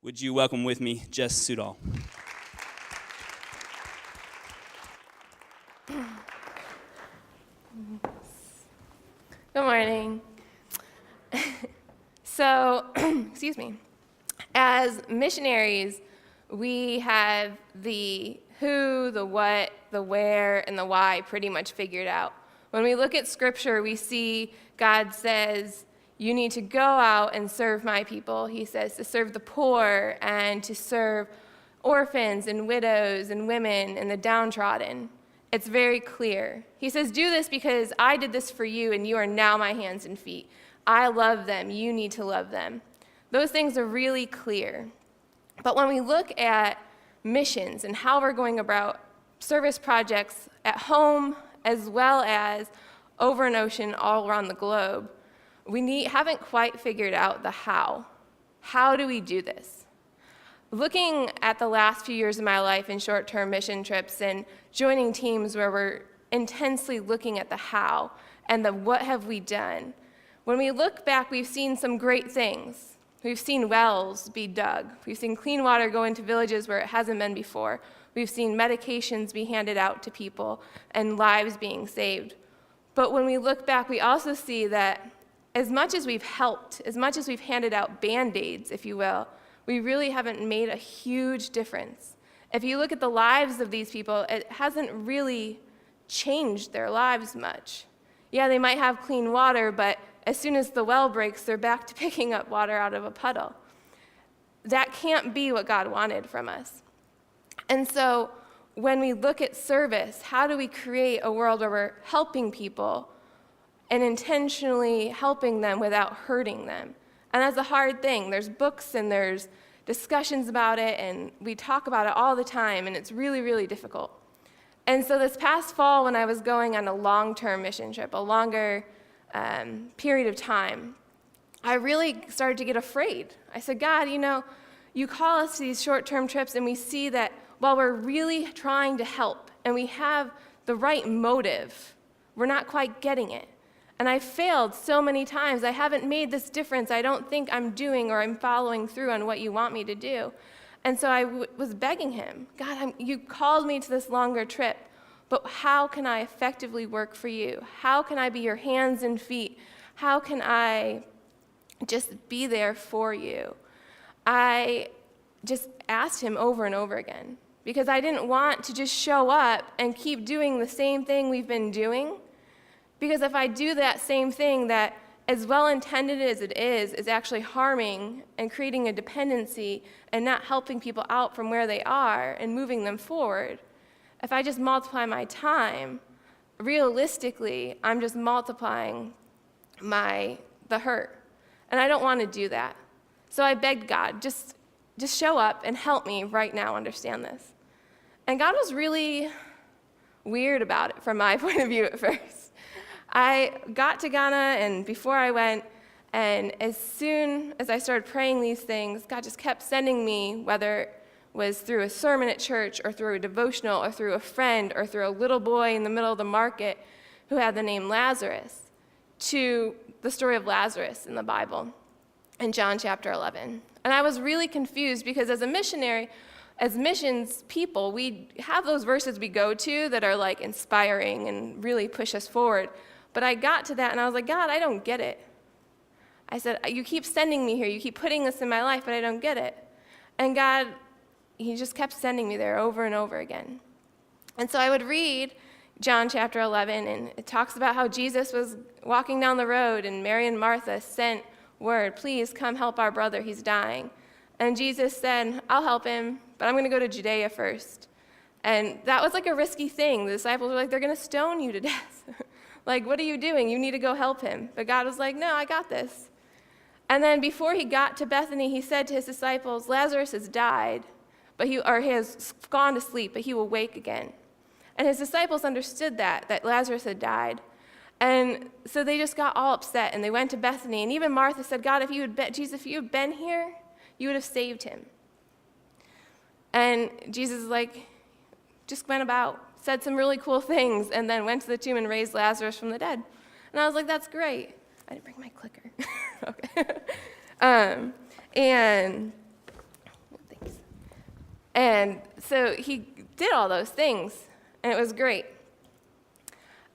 Would you welcome with me Jes Sudol? Good morning. So, excuse me. As missionaries, we have the who, the what, the where, and the why pretty much figured out. When we look at Scripture, we see God says, you need to go out and serve my people. He says to serve the poor and to serve orphans and widows and women and the downtrodden. It's very clear. He says, do this because I did this for you and you are now my hands and feet. I love them. You need to love them. Those things are really clear. But when we look at missions and how we're going about service projects at home as well as over an ocean all around the globe, we haven't quite figured out the how. How do we do this? Looking at the last few years of my life in short-term mission trips and joining teams where we're intensely looking at the how and the what have we done, when we look back, we've seen some great things. We've seen wells be dug. We've seen clean water go into villages where it hasn't been before. We've seen medications be handed out to people and lives being saved. But when we look back, we also see that as much as we've helped, as much as we've handed out Band-Aids, if you will, we really haven't made a huge difference. If you look at the lives of these people, it hasn't really changed their lives much. Yeah, they might have clean water, but as soon as the well breaks, they're back to picking up water out of a puddle. That can't be what God wanted from us. And so when we look at service, how do we create a world where we're helping people and intentionally helping them without hurting them? And that's a hard thing. There's books and there's discussions about it, and we talk about it all the time, and it's really, really difficult. And so this past fall, when I was going on a long-term mission trip, a longer period of time, I really started to get afraid. I said, God, you call us to these short-term trips, and we see that while we're really trying to help and we have the right motive, we're not quite getting it. And I failed so many times. I haven't made this difference. I don't think I'm doing or I'm following through on what you want me to do. And so I was begging him, God, you called me to this longer trip, but how can I effectively work for you? How can I be your hands and feet? How can I just be there for you? I just asked him over and over again because I didn't want to just show up and keep doing the same thing we've been doing. Because if I do that same thing that, as well-intended as it is actually harming and creating a dependency and not helping people out from where they are and moving them forward, if I just multiply my time, realistically, I'm just multiplying the hurt. And I don't want to do that. So I begged God, just show up and help me right now understand this. And God was really weird about it from my point of view at first. I got to Ghana, and before I went, and as soon as I started praying these things, God just kept sending me, whether it was through a sermon at church or through a devotional or through a friend or through a little boy in the middle of the market who had the name Lazarus, to the story of Lazarus in the Bible in John chapter 11. And I was really confused because as a missionary, as missions people, we have those verses we go to that are like inspiring and really push us forward. But I got to that and I was like, God, I don't get it. I said, you keep sending me here. You keep putting this in my life, but I don't get it. And God, he just kept sending me there over and over again. And so I would read John chapter 11, and it talks about how Jesus was walking down the road, and Mary and Martha sent word, please come help our brother, he's dying. And Jesus said, I'll help him, but I'm going to go to Judea first. And that was like a risky thing. The disciples were like, they're going to stone you to death. Like, what are you doing? You need to go help him. But God was like, no, I got this. And then before he got to Bethany, he said to his disciples, Lazarus has died, he has gone to sleep, but he will wake again. And his disciples understood that Lazarus had died. And so they just got all upset, and they went to Bethany. And even Martha said, God, if you had been here, you would have saved him. And Jesus just went about, said some really cool things, and then went to the tomb and raised Lazarus from the dead. And I was like, that's great. I didn't bring my clicker. Okay. And And so he did all those things, and it was great.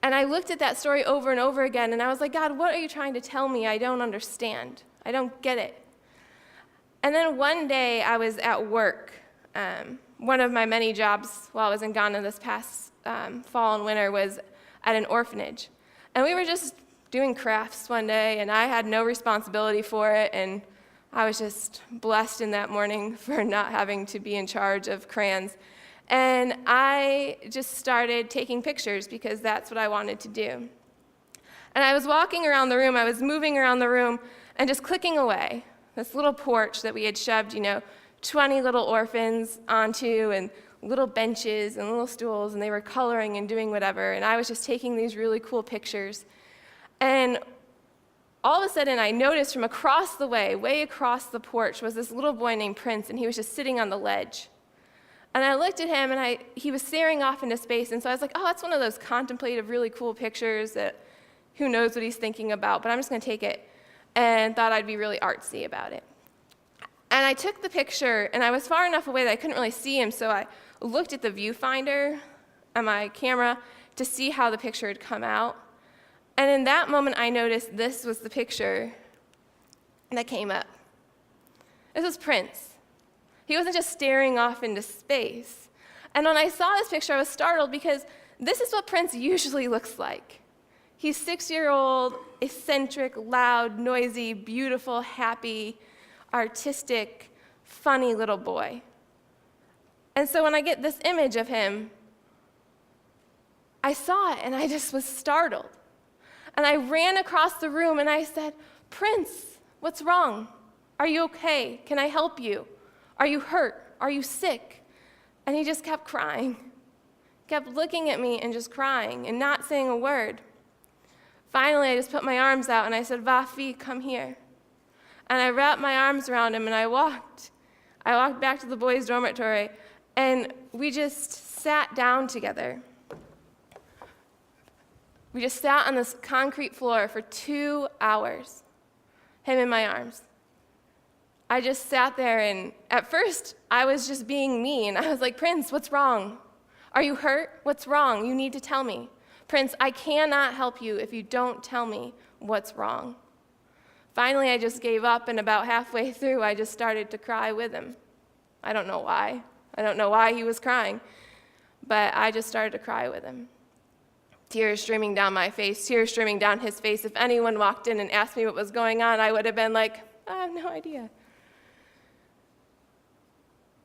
And I looked at that story over and over again, and I was like, God, what are you trying to tell me? I don't understand. I don't get it. And then one day I was at work. One of my many jobs while I was in Ghana this past fall and winter was at an orphanage. And we were just doing crafts one day, and I had no responsibility for it, and I was just blessed in that morning for not having to be in charge of crayons. And I just started taking pictures because that's what I wanted to do. And I was walking around the room, I was moving around the room and just clicking away. This little porch that we had shoved, 20 little orphans onto, and little benches and little stools, and they were coloring and doing whatever. And I was just taking these really cool pictures. And all of a sudden I noticed from across the way across the porch, was this little boy named Prince, and he was just sitting on the ledge. And I looked at him, and he was staring off into space, and so I was like, oh, that's one of those contemplative, really cool pictures that who knows what he's thinking about, but I'm just going to take it, and thought I'd be really artsy about it. And I took the picture, and I was far enough away that I couldn't really see him, so I looked at the viewfinder on my camera to see how the picture had come out. And in that moment, I noticed this was the picture that came up. This was Prince. He wasn't just staring off into space. And when I saw this picture, I was startled because this is what Prince usually looks like. He's 6-year-old, eccentric, loud, noisy, beautiful, happy, artistic, funny little boy. And so when I get this image of him, I saw it and I just was startled. And I ran across the room and I said, Prince, what's wrong? Are you okay? Can I help you? Are you hurt? Are you sick? And he just kept crying, kept looking at me and just crying and not saying a word. Finally, I just put my arms out and I said, Vafi, come here. And I wrapped my arms around him and I walked back to the boys' dormitory, and we just sat down together. We just sat on this concrete floor for 2 hours, him in my arms. I just sat there, and at first, I was just being mean. I was like, Prince, what's wrong? Are you hurt? What's wrong? You need to tell me. Prince, I cannot help you if you don't tell me what's wrong. Finally, I just gave up, and about halfway through, I just started to cry with him. I don't know why. I don't know why he was crying, but I just started to cry with him. Tears streaming down my face, tears streaming down his face. If anyone walked in and asked me what was going on, I would have been like, I have no idea.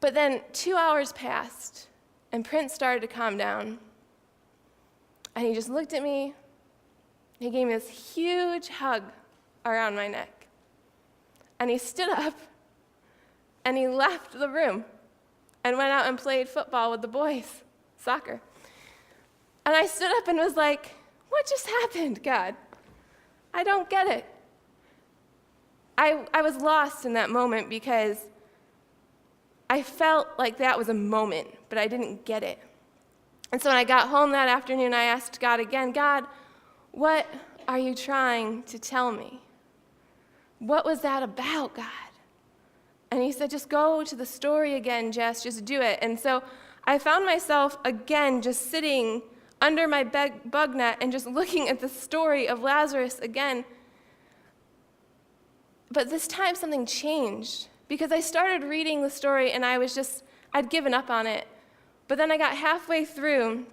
But then 2 hours passed, and Prince started to calm down. And he just looked at me. He gave me this huge hug around my neck. And he stood up, and he left the room and went out and played football with the boys, soccer. And I stood up and was like, what just happened, God? I don't get it. I was lost in that moment because I felt like that was a moment, but I didn't get it. And so when I got home that afternoon, I asked God again, God, what are you trying to tell me? What was that about, God? And he said, just go to the story again, Jess, just do it. And so I found myself again just sitting under my bug net and just looking at the story of Lazarus again. But this time something changed because I started reading the story and I'd given up on it. But then I got halfway through,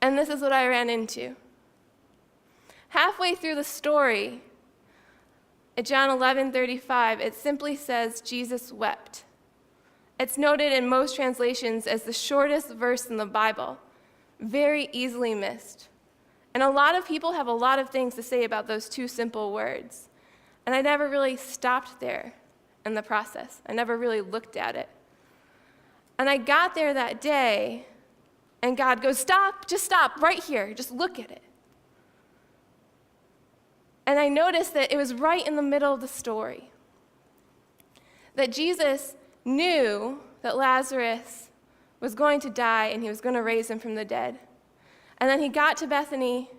and this is what I ran into. Halfway through the story, at John 11:35, it simply says, Jesus wept. It's noted in most translations as the shortest verse in the Bible, very easily missed. And a lot of people have a lot of things to say about those two simple words. And I never really stopped there in the process. I never really looked at it. And I got there that day, and God goes, stop, just stop, right here, just look at it. And I noticed that it was right in the middle of the story. That Jesus knew that Lazarus was going to die and he was going to raise him from the dead. And then he got to Bethany,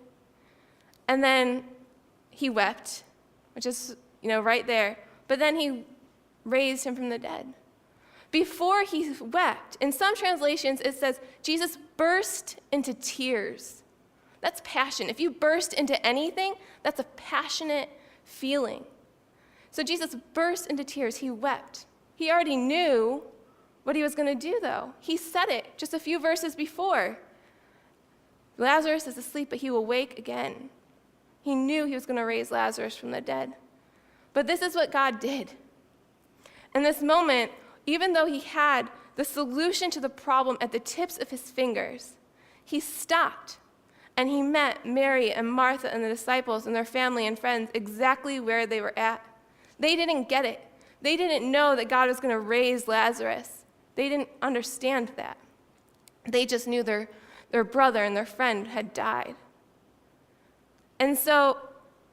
and then he wept, which is, right there. But then he raised him from the dead. before he wept. In some translations, it says Jesus burst into tears. That's passion. If you burst into anything, that's a passionate feeling. So Jesus burst into tears. He wept. He already knew what he was going to do, though. He said it just a few verses before. Lazarus is asleep, but he will wake again. He knew he was going to raise Lazarus from the dead. But this is what God did. In this moment, even though he had the solution to the problem at the tips of his fingers, he stopped and he met Mary and Martha and the disciples and their family and friends exactly where they were at. They didn't get it. They didn't know that God was going to raise Lazarus. They didn't understand that. They just knew their brother and their friend had died. And so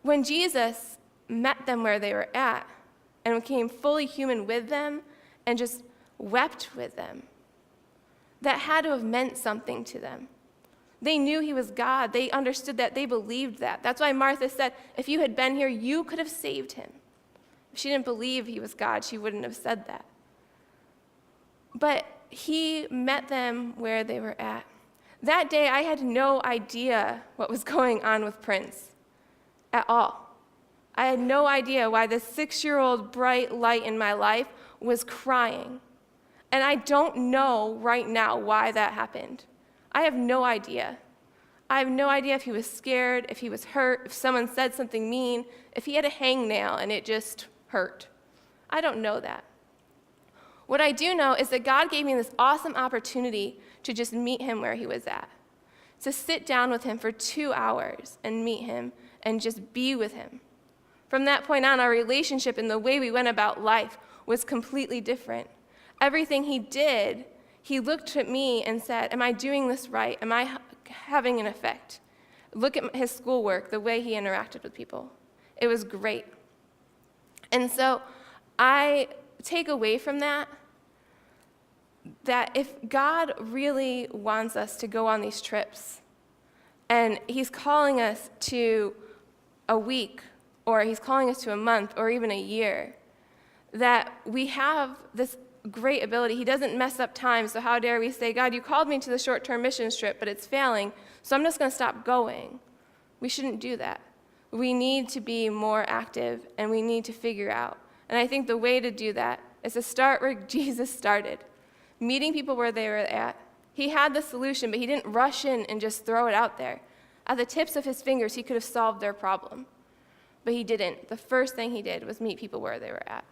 when Jesus met them where they were at and became fully human with them and just wept with them, that had to have meant something to them. They knew he was God. They understood that. They believed that. That's why Martha said, if you had been here, you could have saved him. If she didn't believe he was God, she wouldn't have said that. But he met them where they were at. That day, I had no idea what was going on with Prince at all. I had no idea why this 6-year-old bright light in my life was crying. And I don't know right now why that happened. I have no idea. I have no idea if he was scared, if he was hurt, if someone said something mean, if he had a hangnail and it just hurt. I don't know that. What I do know is that God gave me this awesome opportunity to just meet him where he was at, to sit down with him for 2 hours and meet him and just be with him. From that point on, our relationship and the way we went about life was completely different. Everything he did, he looked at me and said, am I doing this right? Am I having an effect? Look at his schoolwork, the way he interacted with people. It was great. And so I take away from that if God really wants us to go on these trips, and he's calling us to a week, or he's calling us to a month, or even a year, that we have this great ability. He doesn't mess up time, so how dare we say, God, you called me to the short-term mission trip, but it's failing, so I'm just going to stop going. We shouldn't do that. We need to be more active, and we need to figure out. And I think the way to do that is to start where Jesus started, meeting people where they were at. He had the solution, but he didn't rush in and just throw it out there. At the tips of his fingers, he could have solved their problem, but he didn't. The first thing he did was meet people where they were at.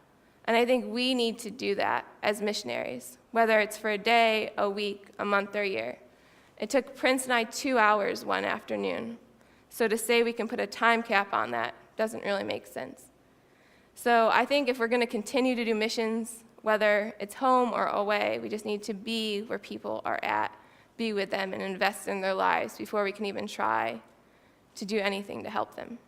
And I think we need to do that as missionaries, whether it's for a day, a week, a month, or a year. It took Prince and I 2 hours one afternoon. So to say we can put a time cap on that doesn't really make sense. So I think if we're going to continue to do missions, whether it's home or away, we just need to be where people are at, be with them, and invest in their lives before we can even try to do anything to help them.